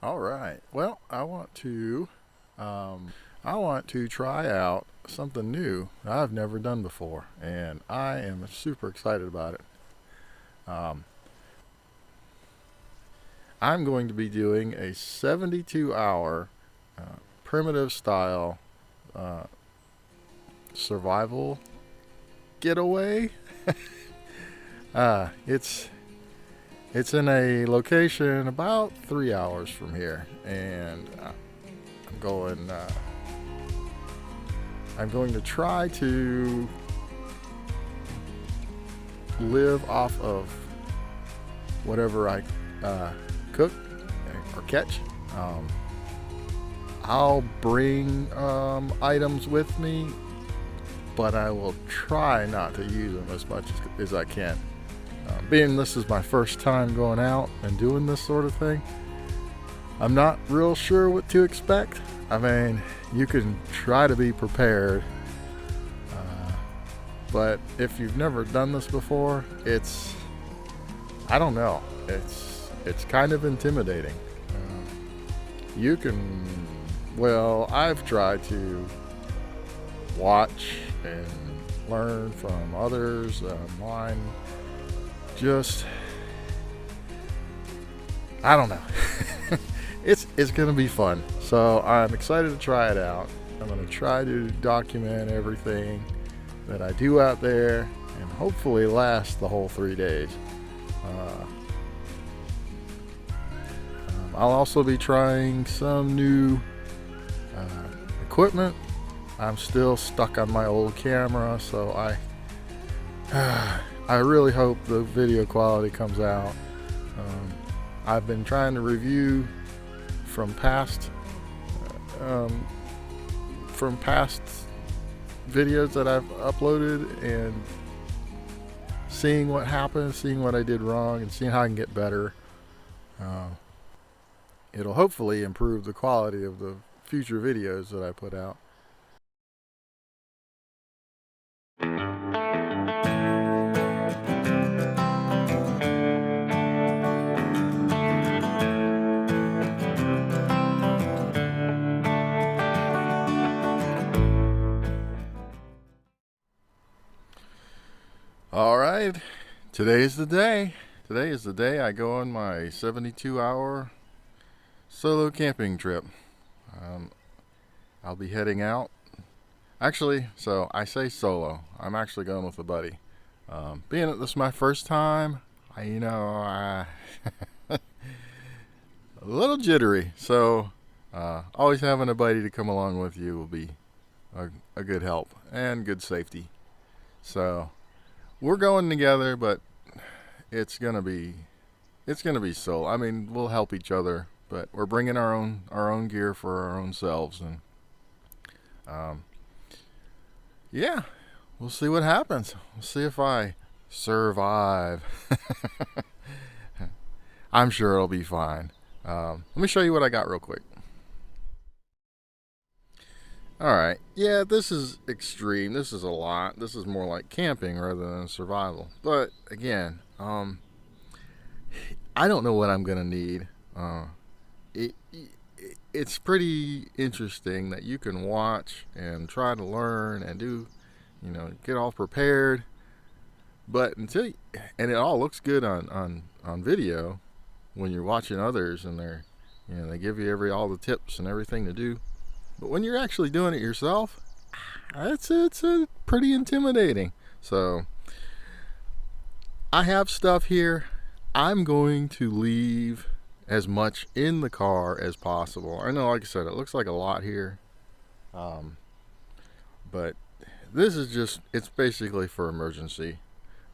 All right. Well, I want to try out something new I've never done before, and I am super excited about it. Um, I'm going to be doing a 72-hour primitive style uh, survival getaway. It's in a location about 3 hours from here, and I'm going. I'm going to try to live off of whatever I cook or catch. I'll bring items with me, but I will try not to use them as much as I can. Being this is my first time going out and doing this sort of thing, I'm not real sure what to expect. I mean, you can try to be prepared, but if you've never done this before, I don't know, it's kind of intimidating. I've tried to watch and learn from others online. I don't know. It's going to be fun. So I'm excited to try it out. I'm going to try to document everything that I do out there and hopefully last the whole 3 days. I'll also be trying some new equipment. I'm still stuck on my old camera, so I really hope the video quality comes out. I've been trying to review from past videos that I've uploaded and seeing what happened, seeing what I did wrong, and seeing how I can get better. It'll hopefully improve the quality of the future videos that I put out. All right, today's the day. Today is the day I go on my 72-hour solo camping trip. I'll be heading out. Actually, so I say solo. I'm actually going with a buddy. Being that this is my first time, a little jittery. So always having a buddy to come along with you will be a good help and good safety. So we're going together, but it's gonna be solo. I mean, we'll help each other, but we're bringing our own gear for our own selves, and yeah, we'll see what happens. We'll see if I survive. I'm sure it'll be fine. Let me show you what I got real quick. Alright, yeah, this is extreme. This is a lot. This is more like camping rather than survival. But again, I don't know what I'm going to need. It's pretty interesting that you can watch and try to learn and do, get all prepared. But and it all looks good on video when you're watching others and they give you all the tips and everything to do. But when you're actually doing it yourself, it's pretty intimidating. So I have stuff here. I'm going to leave as much in the car as possible. I know, like I said, it looks like a lot here. But this is it's basically for emergency.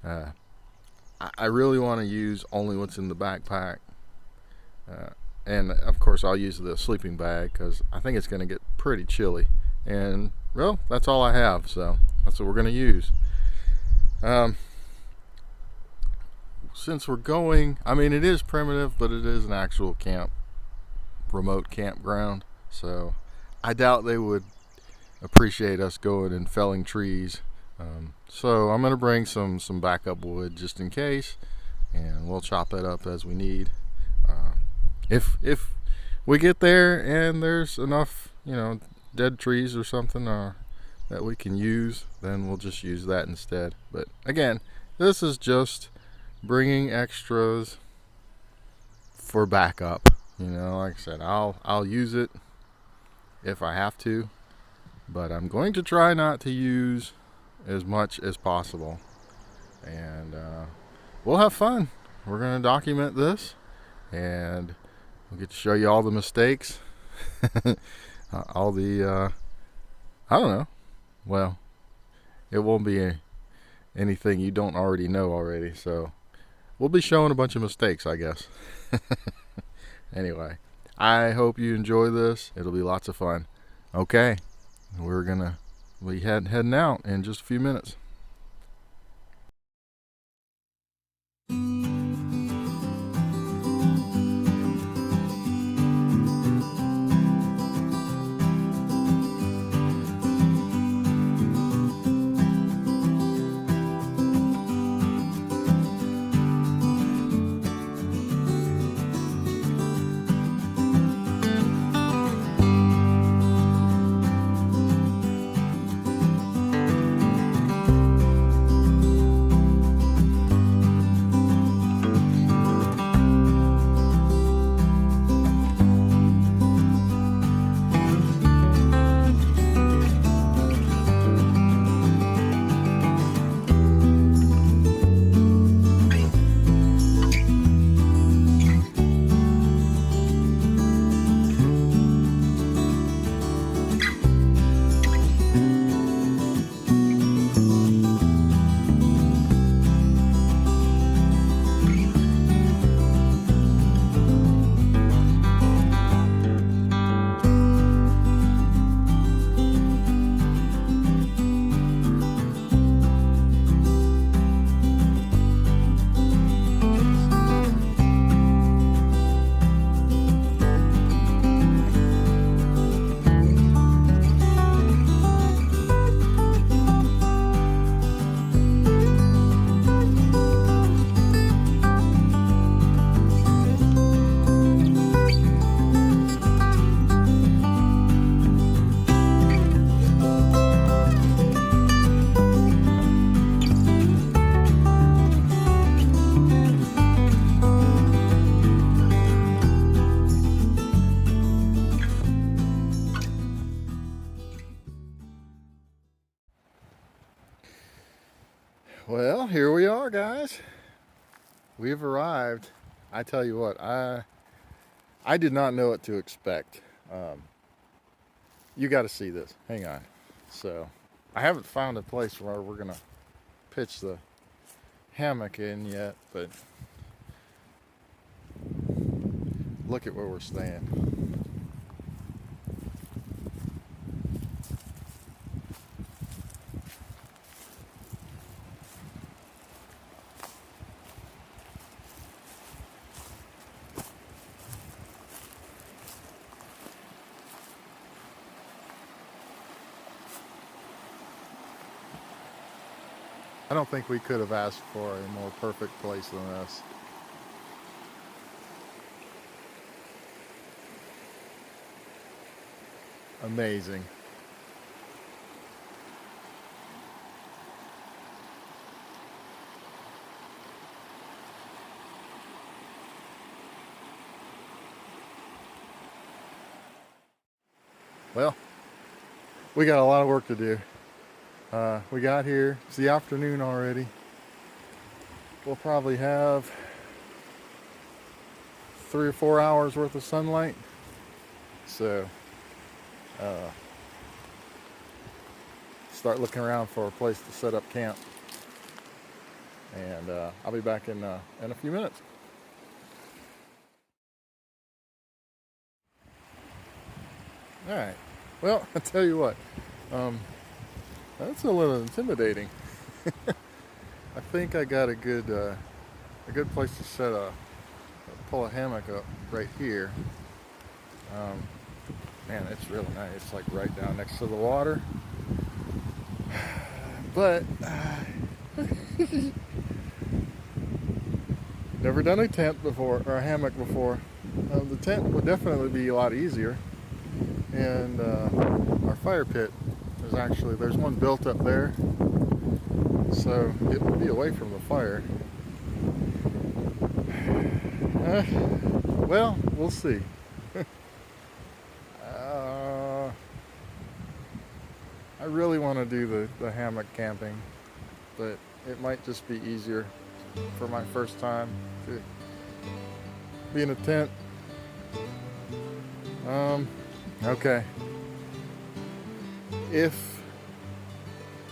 I really want to use only what's in the backpack. And of course I'll use the sleeping bag because I think it's going to get pretty chilly, and well, that's all I have, so that's what we're going to use. Since we're going, I mean, it is primitive, but it is an actual remote campground, so I doubt they would appreciate us going and felling trees. So I'm going to bring some backup wood just in case, and we'll chop that up as we need. If we get there and there's enough, dead trees or something that we can use, then we'll just use that instead. But again, this is just bringing extras for backup. Like I said, I'll use it if I have to, but I'm going to try not to use as much as possible. And we'll have fun. We're going to document this, and we'll get to show you all the mistakes, all the, I don't know. Well, it won't be anything you don't already know already, so we'll be showing a bunch of mistakes, I guess. Anyway, I hope you enjoy this. It'll be lots of fun. Okay, we're gonna be heading out in just a few minutes. Well, here we are, guys. We've arrived. I tell you what, I did not know what to expect. You got to see this. Hang on. So, I haven't found a place where we're gonna pitch the hammock in yet, but look at where we're staying. I don't think we could have asked for a more perfect place than this. Amazing. Well, we got a lot of work to do. We got here, it's the afternoon already. We'll probably have 3 or 4 hours worth of sunlight. So, start looking around for a place to set up camp. And I'll be back in a few minutes. All right. Well, I tell you what. That's a little intimidating. I think I got a good place to pull a hammock up right here. Man, it's really nice. It's like right down next to the water. But never done a tent before or a hammock before. The tent would definitely be a lot easier, and our fire pit there's one built up there, so it would be away from the fire. Well, we'll see. I really want to do the hammock camping, but it might just be easier for my first time to be in a tent. Okay. If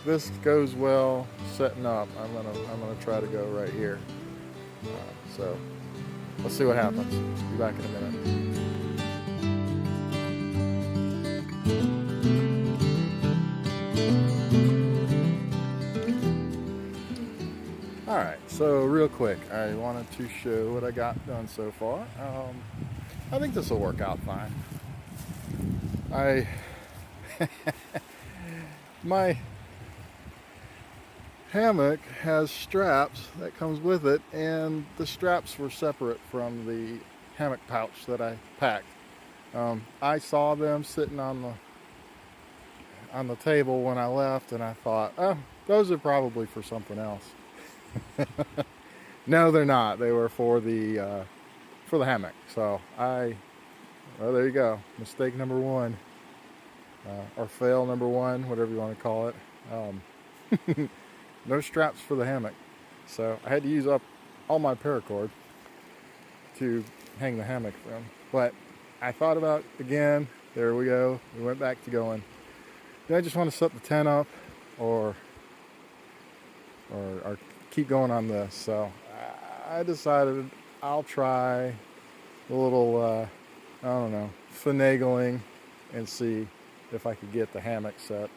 this goes well setting up, I'm gonna try to go right here. So let's see what happens. Be back in a minute. Alright, so real quick, I wanted to show what I got done so far. I think this will work out fine. My hammock has straps that comes with it, and the straps were separate from the hammock pouch that I packed. I saw them sitting on the table when I left, and I thought, oh, those are probably for something else. No, they're not. They were for the hammock. So well, there you go. Mistake number one, or fail number one, whatever you want to call it. No straps for the hammock, so I had to use up all my paracord to hang the hammock from. But I thought about it again. There we go. We went back to going, do I just want to set the tent up, or keep going on this? So I decided I'll try a little, I don't know, finagling and see if I could get the hammock set.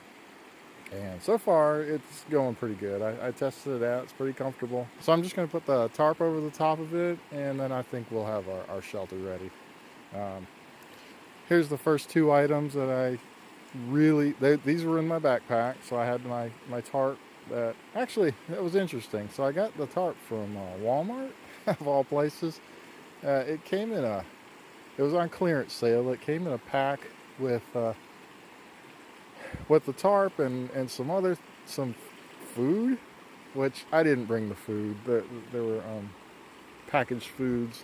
And so far, it's going pretty good. I tested it out. It's pretty comfortable. So I'm just going to put the tarp over the top of it, and then I think we'll have our shelter ready. Here's the first two items that I these were in my backpack. So I had my tarp. That was interesting. So I got the tarp from Walmart, of all places. It was on clearance sale. It came in a pack with the tarp and some food, which I didn't bring the food. There were packaged foods.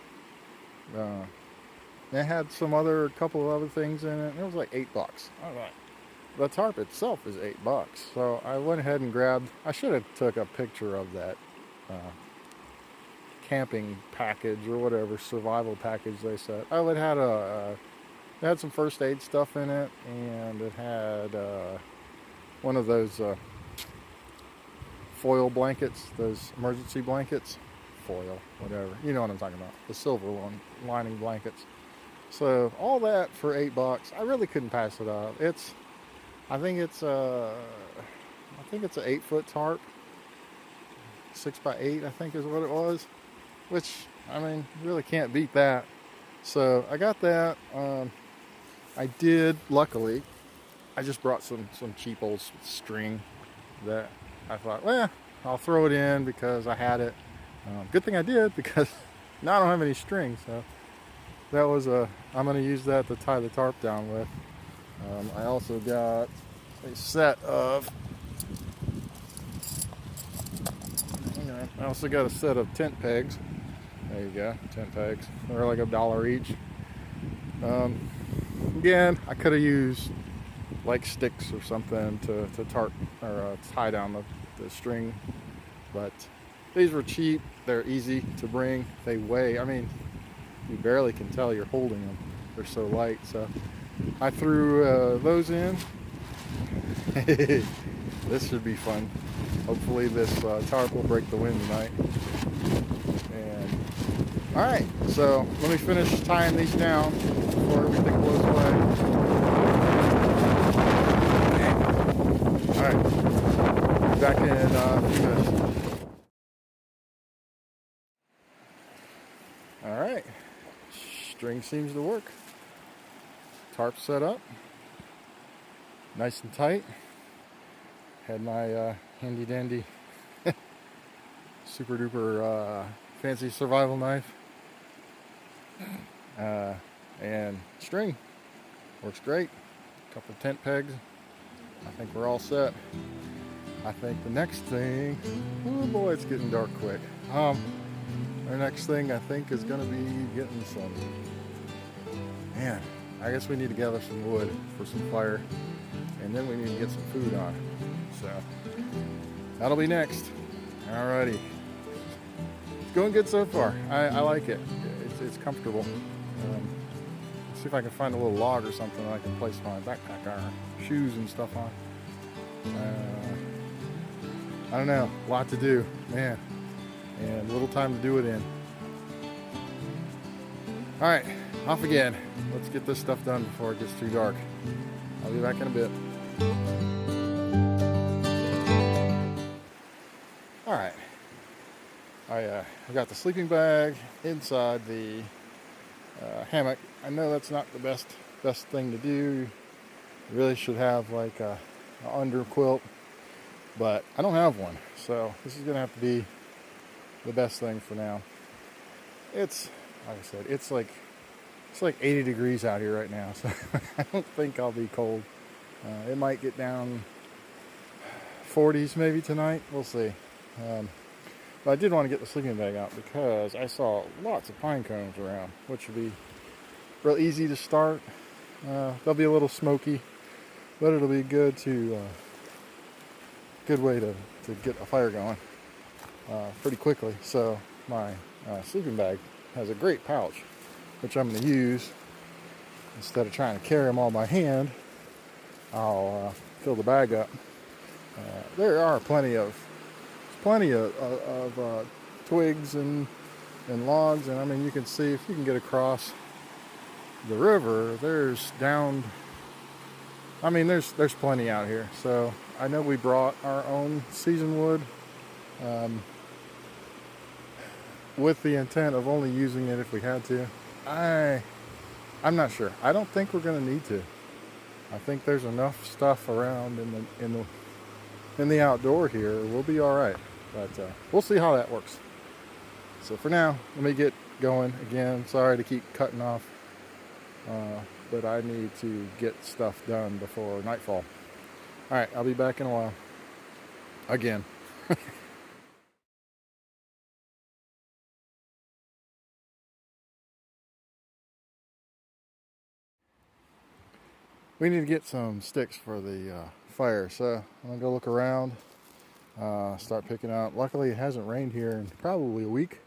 It had a couple of other things in it. And it was like $8. All right. The tarp itself is $8. So I went ahead and I should have took a picture of that camping package or whatever, survival package they said. Oh, it had some first aid stuff in it, and it had one of those foil blankets, those emergency blankets. Foil, whatever. You know what I'm talking about. The silver lining blankets. So all that for $8. I really couldn't pass it up. I think it's an 8-foot tarp, 6x8, I think is what it was. Which, I mean, really can't beat that. So I got that. Luckily, I just brought some cheap old string that I thought, well, I'll throw it in because I had it. Good thing I did, because now I don't have any string. So that was I'm going to use that to tie the tarp down with. I also got a set of, tent pegs. There you go, tent pegs. They're like $1 each. Again, I could have used like sticks or something to tarp or tie down the string, but these were cheap. They're easy to bring. They weigh, I mean, you barely can tell you're holding them. They're so light. So I threw those in. This should be fun. Hopefully this tarp will break the wind tonight. And all right, so let me finish tying these down before everything blows away. All right, back in a few minutes. All right, string seems to work. Tarp set up, nice and tight. Had my handy dandy super duper fancy survival knife. and string. Works great. A couple tent pegs. I think we're all set. I think the next thing, oh boy, it's getting dark quick. Our next thing I think is gonna be getting some, man, I guess we need to gather some wood for some fire, and then we need to get some food on. So that'll be next. Alrighty. It's going good so far. I like it. It's comfortable. Let's see if I can find a little log or something that I can place my backpack on, shoes and stuff on. I don't know, a lot to do, man, and little time to do it in. All right, off again. Let's get this stuff done before it gets too dark. I'll be back in a bit. All right, I got the sleeping bag inside the hammock. I know that's not the best thing to do. You really should have like a under quilt, but I don't have one, so this is gonna have to be the best thing for now. It's like I said, it's like 80 degrees out here right now, so I don't think I'll be cold. It might get down 40s maybe tonight. We'll see. But I did want to get the sleeping bag out because I saw lots of pine cones around, which would be real easy to start. They'll be a little smoky, but it'll be good way to get a fire going pretty quickly. So my sleeping bag has a great pouch, which I'm going to use. Instead of trying to carry them all by hand, I'll fill the bag up. There are plenty of twigs and logs, and I mean, you can see if you can get across the river, there's plenty out here. So I know we brought our own season wood with the intent of only using it if we had to. I'm not sure. I don't think we're going to need to. I think there's enough stuff around in the outdoor here. We'll be all right. But we'll see how that works. So for now, let me get going again. Sorry to keep cutting off, but I need to get stuff done before nightfall. All right, I'll be back in a while. Again. We need to get some sticks for the fire, so I'm gonna go look around, start picking up. Luckily, it hasn't rained here in probably a week,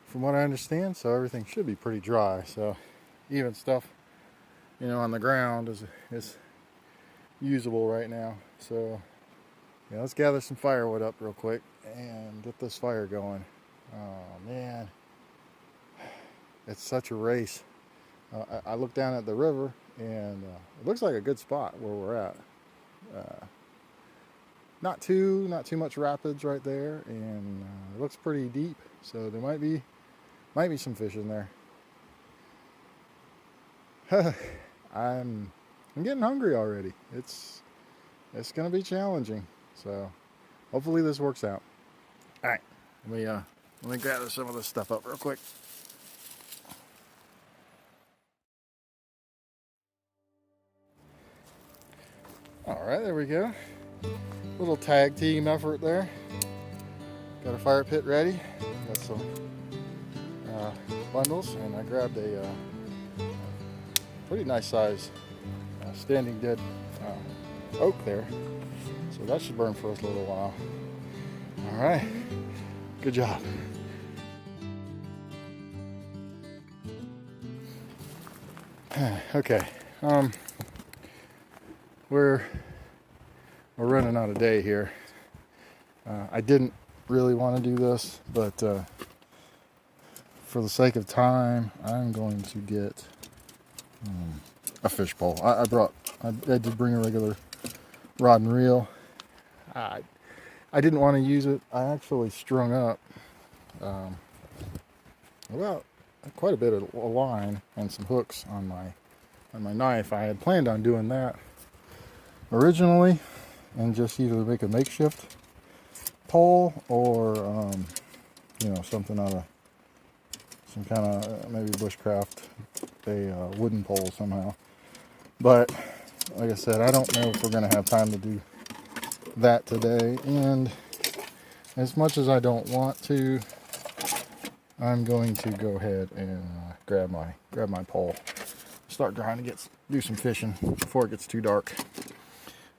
from what I understand, so everything should be pretty dry. So even stuff, on the ground is usable right now. So yeah, let's gather some firewood up real quick and get this fire going. Oh man, it's such a race. I look down at the river, and it looks like a good spot where we're at. Not too much rapids right there, and it looks pretty deep, so there might be some fish in there. I'm getting hungry already. It's gonna be challenging, so hopefully this works out. All right, let me gather some of this stuff up real quick. All right, there we go. Little tag team effort there. Got a fire pit ready. Got some bundles, and I grabbed a pretty nice size standing dead oak there. So that should burn for us a little while. All right, good job. Okay, we're running out of day here. I didn't really want to do this, but for the sake of time, I'm going to get a fish pole. I did bring a regular rod and reel. I didn't want to use it. I actually strung up about quite a bit of line and some hooks on my knife. I had planned on doing that originally and just either make a makeshift pole or something out of some kind of maybe bushcraft a wooden pole somehow. But like I said, I don't know if we're going to have time to do that today. And as much as I don't want to, I'm going to go ahead and grab my pole, start trying to do some fishing before it gets too dark.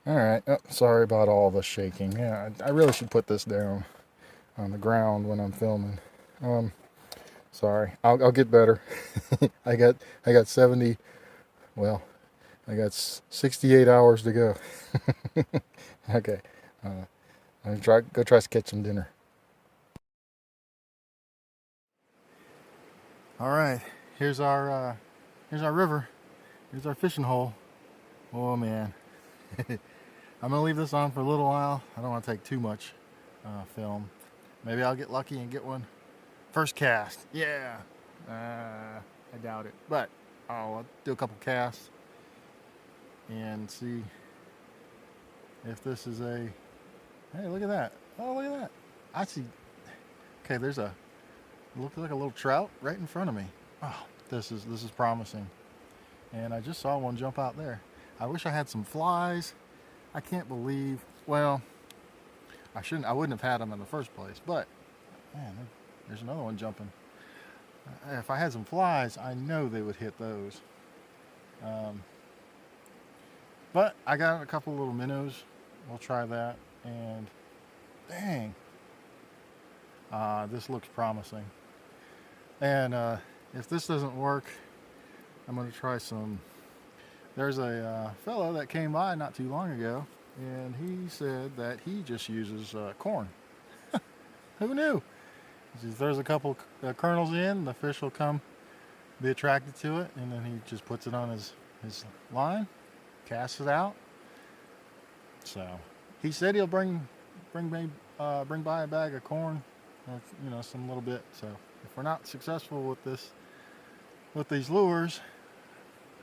All right. Oh, sorry about all the shaking. Yeah, I really should put this down on the ground when I'm filming. Sorry. I'll get better. I got 70. Well, I got 68 hours to go. Okay. I'm gonna go try to catch some dinner. All right. Here's our river. Here's our fishing hole. Oh man. I'm gonna leave this on for a little while. I don't want to take too much film. Maybe I'll get lucky and get one first cast. Yeah. I doubt it, but I'll do a couple casts and see if this is a. Hey, look at that! Oh, look at that! I see. Okay, there's a. It looks like a little trout right in front of me. Oh, this is promising. And I just saw one jump out there. I wish I had some flies. I can't believe. Well, I wouldn't have had them in the first place. But man, there's another one jumping. If I had some flies, I know they would hit those. But I got a couple little minnows. We'll try that. And dang, this looks promising. And if this doesn't work, I'm going to try some. There's a fellow that came by not too long ago, and he said that he just uses corn. Who knew? He throws a couple kernels in, the fish will come, be attracted to it, and then he just puts it on his line, casts it out. So he said he'll bring by a bag of corn, or, some little bit. So if we're not successful with these lures,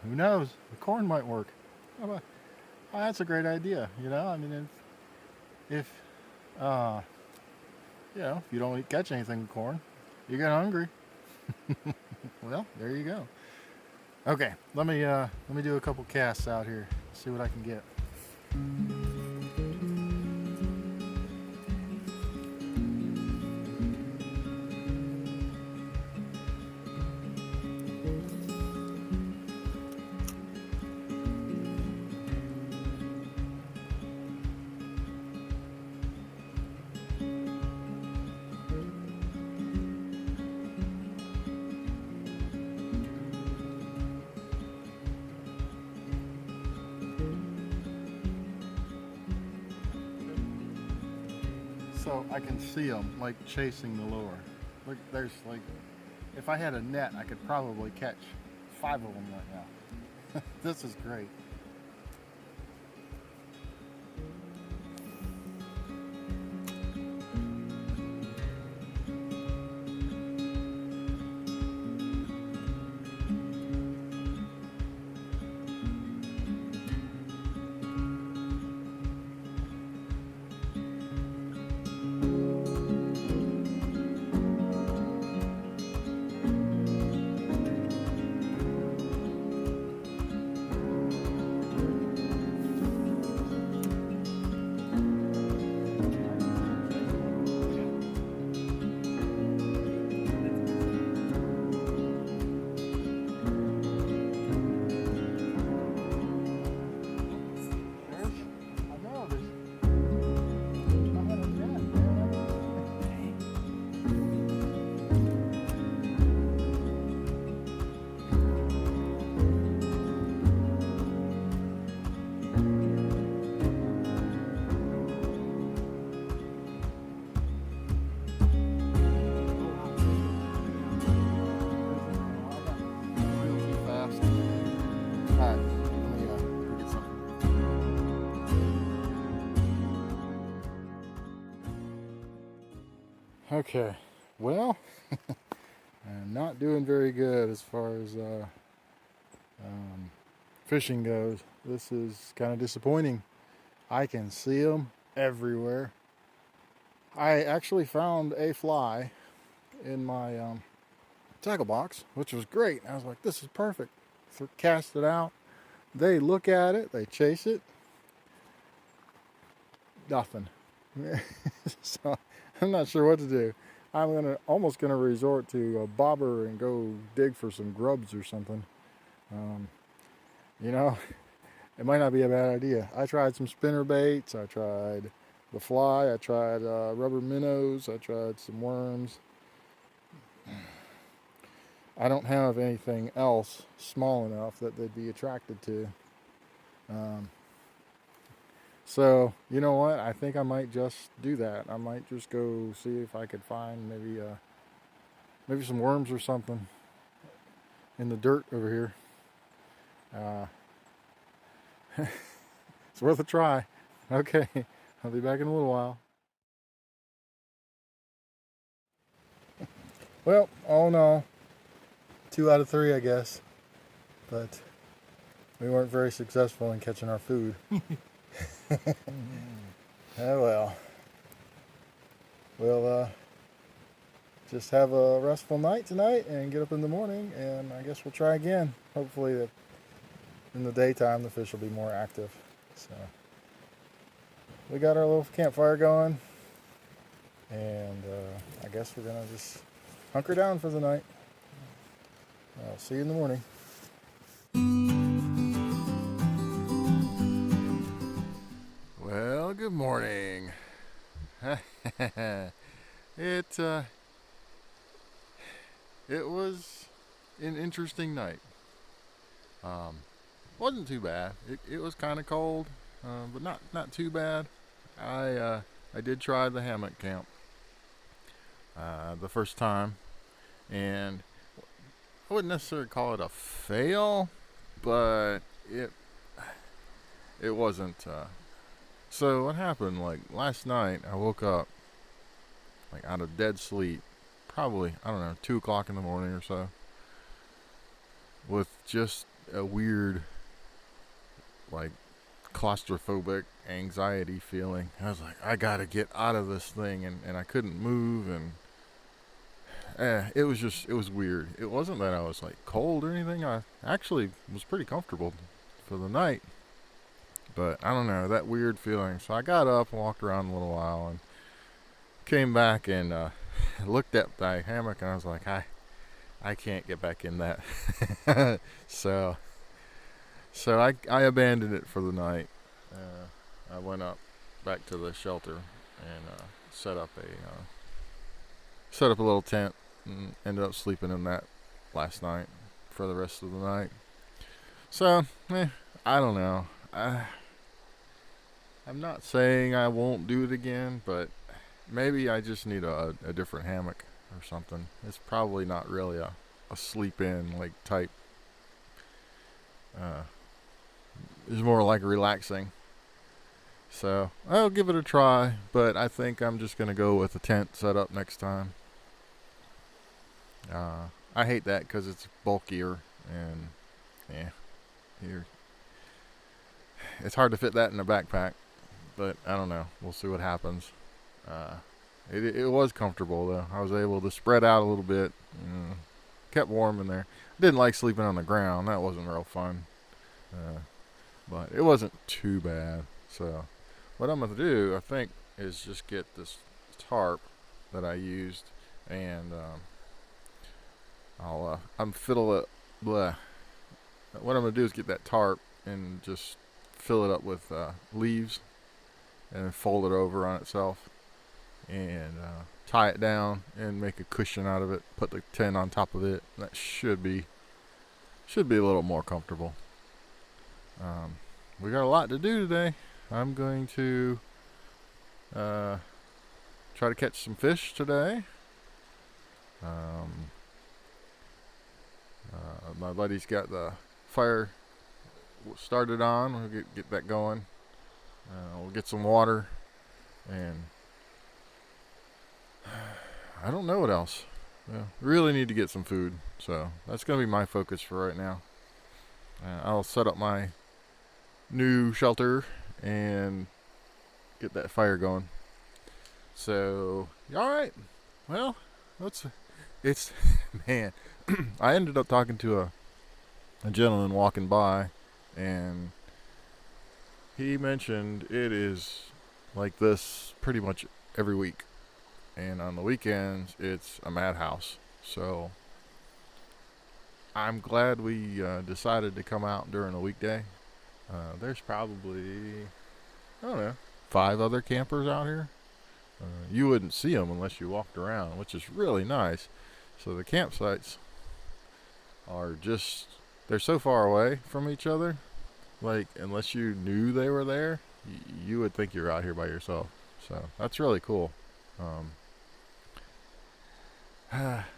who knows? The corn might work. Oh, that's a great idea. I mean, if you don't catch anything with corn, you get hungry. Well, there you go. Okay, let me do a couple casts out here. See what I can get. So I can see them like chasing the lure. Look, there's like, if I had a net, I could probably catch 5 of them right now. This is great. Okay, well, I'm not doing very good as far as fishing goes. This is kind of disappointing. I can see them everywhere. I actually found a fly in my tackle box, which was great. I was like, this is perfect. So cast it out. They look at it, they chase it. Nothing. So I'm not sure what to do. I'm almost gonna resort to a bobber and go dig for some grubs or something. Um, you know, it might not be a bad idea. I tried some spinner baits. I tried the fly. I tried rubber minnows. I tried some worms. I don't have anything else small enough that they'd be attracted to. Um, so you know what? I think I might just do that. I might just go see if I could find maybe some worms or something in the dirt over here. It's worth a try. Okay, I'll be back in a little while. Well, all in all, 2 out of 3, I guess. But we weren't very successful in catching our food. Oh well. We'll just have a restful night tonight and get up in the morning, and I guess we'll try again. Hopefully in the daytime the fish will be more active. So we got our little campfire going, and I guess we're gonna just hunker down for the night. I'll see you in the morning. Well, good morning. It was an interesting night. Wasn't too bad. It was kind of cold, but not too bad. I did try the hammock camp the first time, and I wouldn't necessarily call it a fail, but it wasn't. So what happened? Like last night, I woke up like out of dead sleep, probably I don't know 2 o'clock in the morning or so, with just a weird like claustrophobic anxiety feeling. I was like, I gotta get out of this thing, and I couldn't move, and it was weird. It wasn't that I was like cold or anything. I actually was pretty comfortable for the night, but I don't know, that weird feeling. So I got up and walked around a little while and came back and looked at my hammock, and I was like, I can't get back in that. so I abandoned it for the night. I went up back to the shelter and set up a little tent, and ended up sleeping in that last night for the rest of the night. So I don't know. I'm not saying I won't do it again, but maybe I just need a different hammock or something. It's probably not really a sleep in like type. It's more like relaxing. So I'll give it a try, but I think I'm just gonna go with a tent set up next time. I hate that because it's bulkier, and here it's hard to fit that in a backpack. But I don't know. We'll see what happens. It was comfortable though. I was able to spread out a little bit. Kept warm in there. Didn't like sleeping on the ground. That wasn't real fun. But it wasn't too bad. So what I'm gonna do, I think, is just get this tarp that I used, and I'm fiddle it. Blah. What I'm gonna do is get that tarp and just fill it up with leaves, and then fold it over on itself, and tie it down and make a cushion out of it. Put the tent on top of it. That should be a little more comfortable. We got a lot to do today. I'm going to try to catch some fish today. My buddy's got the fire started on. We'll get that going. We'll get some water, and I don't know what else. Really need to get some food, so that's going to be my focus for right now. I'll set up my new shelter and get that fire going. So, all right. Well, It's man, I ended up talking to a gentleman walking by, and he mentioned it is like this pretty much every week, and on the weekends it's a madhouse. So I'm glad we decided to come out during a weekday. There's probably, I don't know, 5 other campers out here. You wouldn't see them unless you walked around, which is really nice. So the campsites are just, they're so far away from each other. Like, unless you knew they were there, you would think you're out here by yourself. So that's really cool.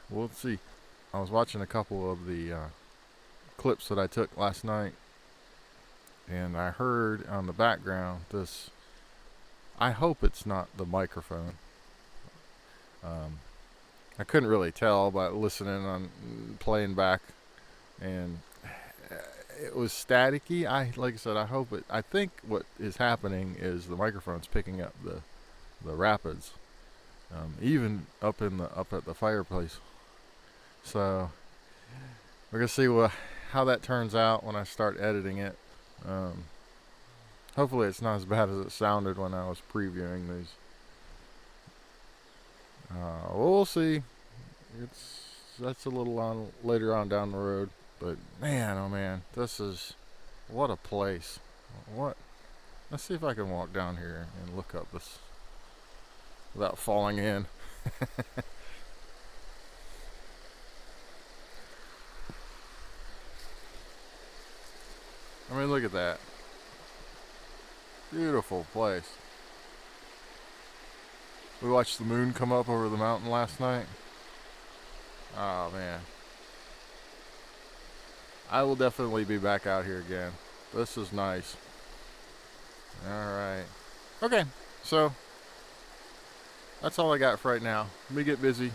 We'll see. I was watching a couple of the clips that I took last night, and I heard on the background this. I hope it's not the microphone. I couldn't really tell by listening on playing back, and it was staticky. Like I said, I hope it. I think what is happening is the microphone's picking up the rapids, even up at the fireplace. So we're gonna see how that turns out when I start editing it. Hopefully it's not as bad as it sounded when I was previewing these. We'll see. That's a little on later on down the road. But man, oh man, what a place. What? Let's see if I can walk down here and look up this without falling in. I mean, look at that. Beautiful place. We watched the moon come up over the mountain last night. Oh man. I will definitely be back out here again. This is nice. Alright. Okay, so that's all I got for right now. Let me get busy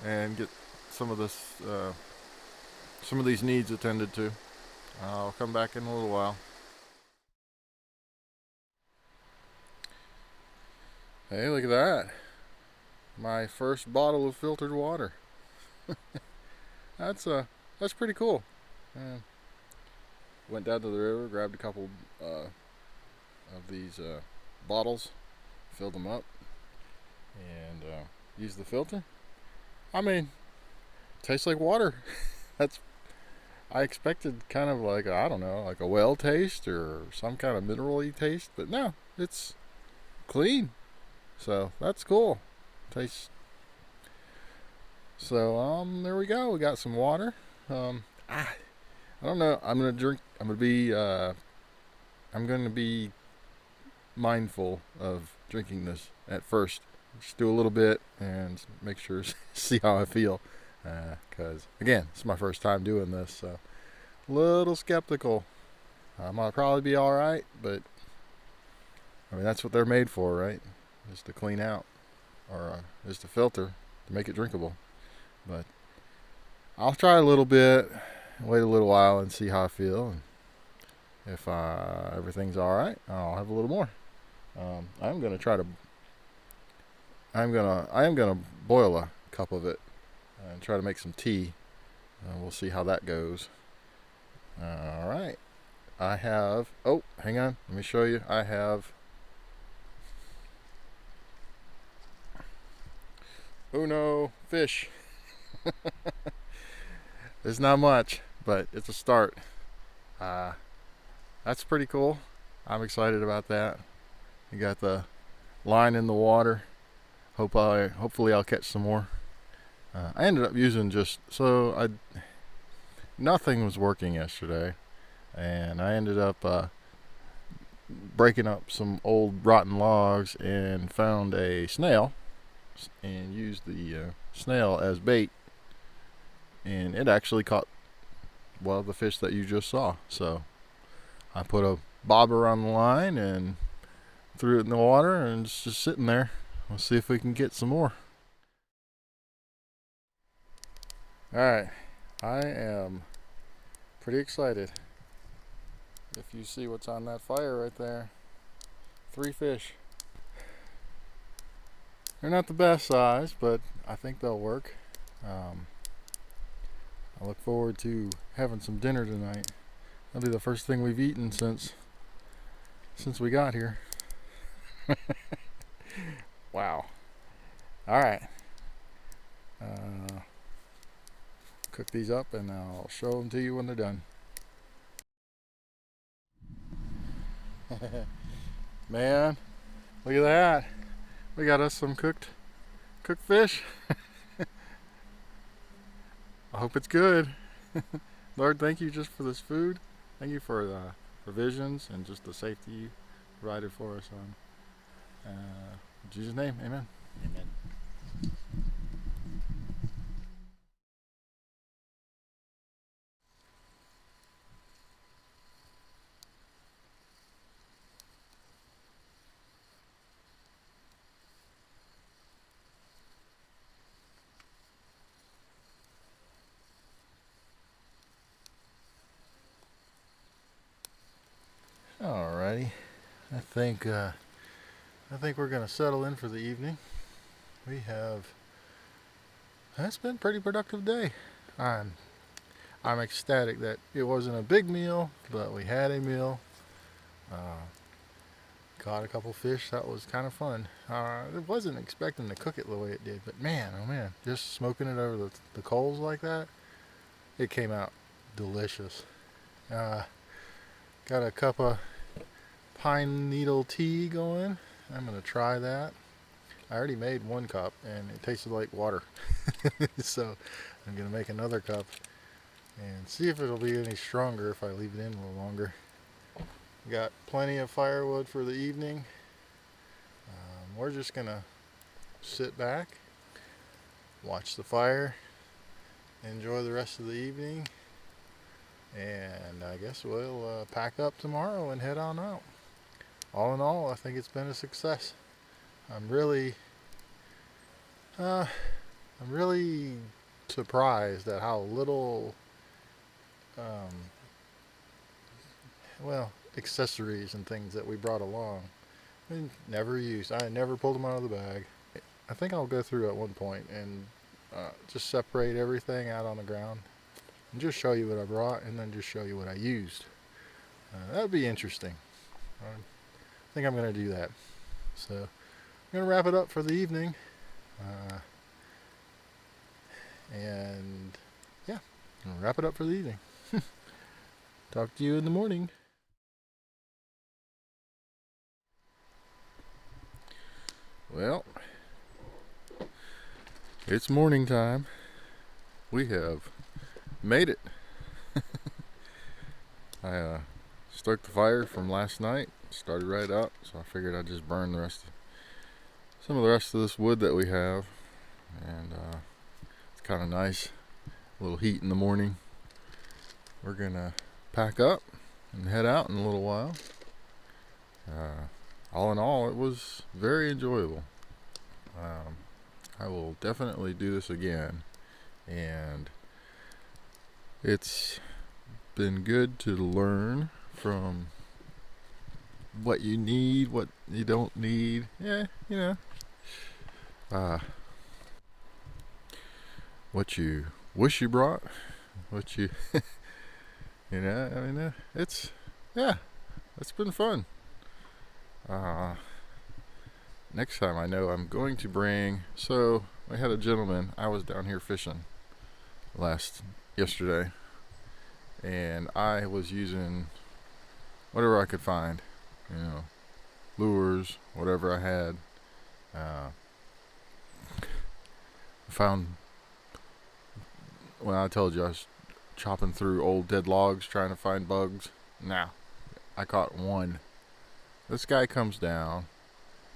and get some of these needs attended to. I'll come back in a little while. Hey, look at that. My first bottle of filtered water. That's pretty cool. Went down to the river, grabbed a couple of these bottles, filled them up, and used the filter. I mean, tastes like water. I expected kind of like, I don't know, like a well taste or some kind of mineral-y taste, but no, it's clean. So that's cool. Tastes. So there we go. We got some water. I don't know. I'm gonna be mindful of drinking this at first. Just do a little bit and make sure see how I feel. Because again, it's my first time doing this, so a little skeptical. I'll probably be all right, but I mean that's what they're made for, right? Is to clean out, or is to filter to make it drinkable. But I'll try a little bit, wait a little while, and see how I feel. And if everything's all right, I'll have a little more. I am gonna boil a cup of it and try to make some tea. We'll see how that goes. All right. I have. Oh, hang on. Let me show you. I have. Uno fish. It's not much, but it's a start. That's pretty cool. I'm excited about that. You got the line in the water. Hopefully I'll catch some more. I ended up using nothing was working yesterday, and I ended up breaking up some old rotten logs and found a snail and used the snail as bait, and it actually caught the fish that you just saw. So I put a bobber on the line and threw it in the water, and it's just sitting there. We'll see if we can get some more. Alright, I am pretty excited. If you see what's on that fire right there, 3 fish. They're not the best size, but I think they'll work. I look forward to having some dinner tonight. That'll be the first thing we've eaten since we got here. Wow. All right. Cook these up and I'll show them to you when they're done. Man, look at that. We got us some cooked fish. I hope it's good. Lord, thank you just for this food. Thank you for the provisions and just the safety you provided for us on. In Jesus' name, amen. Amen. Alrighty, I think we're gonna settle in for the evening. That's been a pretty productive day. I'm ecstatic that it wasn't a big meal, but we had a meal. Caught a couple fish. That was kind of fun. I wasn't expecting to cook it the way it did, but man, oh man, just smoking it over the coals like that, it came out delicious. Got a cup of pine needle tea going. I'm gonna try that. I already made one cup and it tasted like water. So I'm gonna make another cup and see if it'll be any stronger if I leave it in a little longer. Got plenty of firewood for the evening. We're just gonna sit back, watch the fire, enjoy the rest of the evening, and I guess we'll pack up tomorrow and head on out. All in all, I think it's been a success. I'm really surprised at how little accessories and things that we brought along we never used. I never pulled them out of the bag. I think I'll go through at one point and just separate everything out on the ground and just show you what I brought and then just show you what I used. That would be interesting. I think I'm going to do that. So I'm going to wrap it up for the evening. And yeah, I'm going to wrap it up for the evening. Talk to you in the morning. Well, it's morning time. We have made it. I stoked the fire from last night, started right up, so I figured I'd just burn some of the rest of this wood that we have, and it's kind of nice, a little heat in the morning. We're gonna pack up and head out in a little while. All in all, it was very enjoyable. I will definitely do this again, and it's been good to learn from what you need, what you don't need. Yeah, what you wish you brought, what you it's been fun. Next time I know I'm going to bring, so I had a gentleman, I was down here fishing yesterday, and I was using whatever I could find, lures, whatever I had. I told you I was chopping through old dead logs trying to find bugs. Now, I caught one. This guy comes down,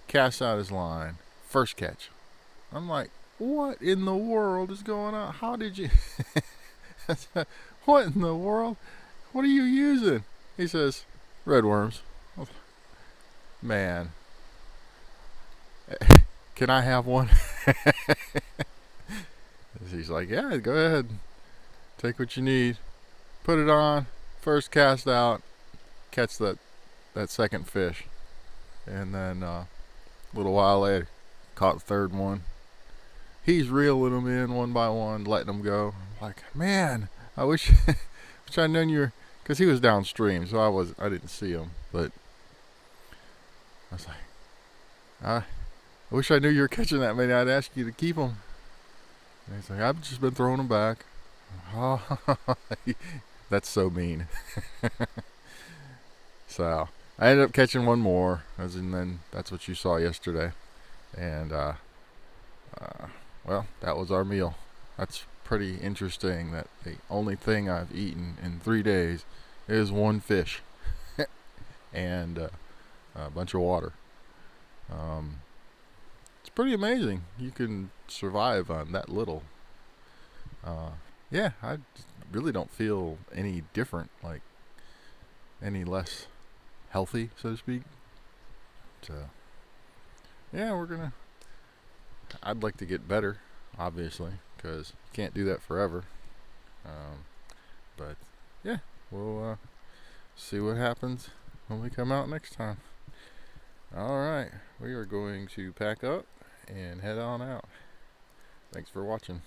casts out his line, first catch. I'm like, what in the world is going on? How did you... What in the world? What are you using? He says, red worms. Man. Can I have one? He's like, yeah, go ahead. Take what you need. Put it on. First cast out. Catch that second fish. And then a little while later, caught the third one. He's reeling them in one by one, letting them go. Like, man, I wish, wish I'd known you were, because he was downstream, so I didn't see him. But I was like, I wish I knew you were catching that many. I'd ask you to keep them. And he's like, I've just been throwing them back. Oh, that's so mean. So I ended up catching one more, and then that's what you saw yesterday. And well, that was our meal. That's pretty interesting that the only thing I've eaten in 3 days is one fish and a bunch of water. It's pretty amazing you can survive on that little. Yeah, I really don't feel any different, like any less healthy, so to speak. So, yeah, I'd like to get better, obviously, because you can't do that forever. But yeah, we'll see what happens when we come out next time. All right, we are going to pack up and head on out. Thanks for watching.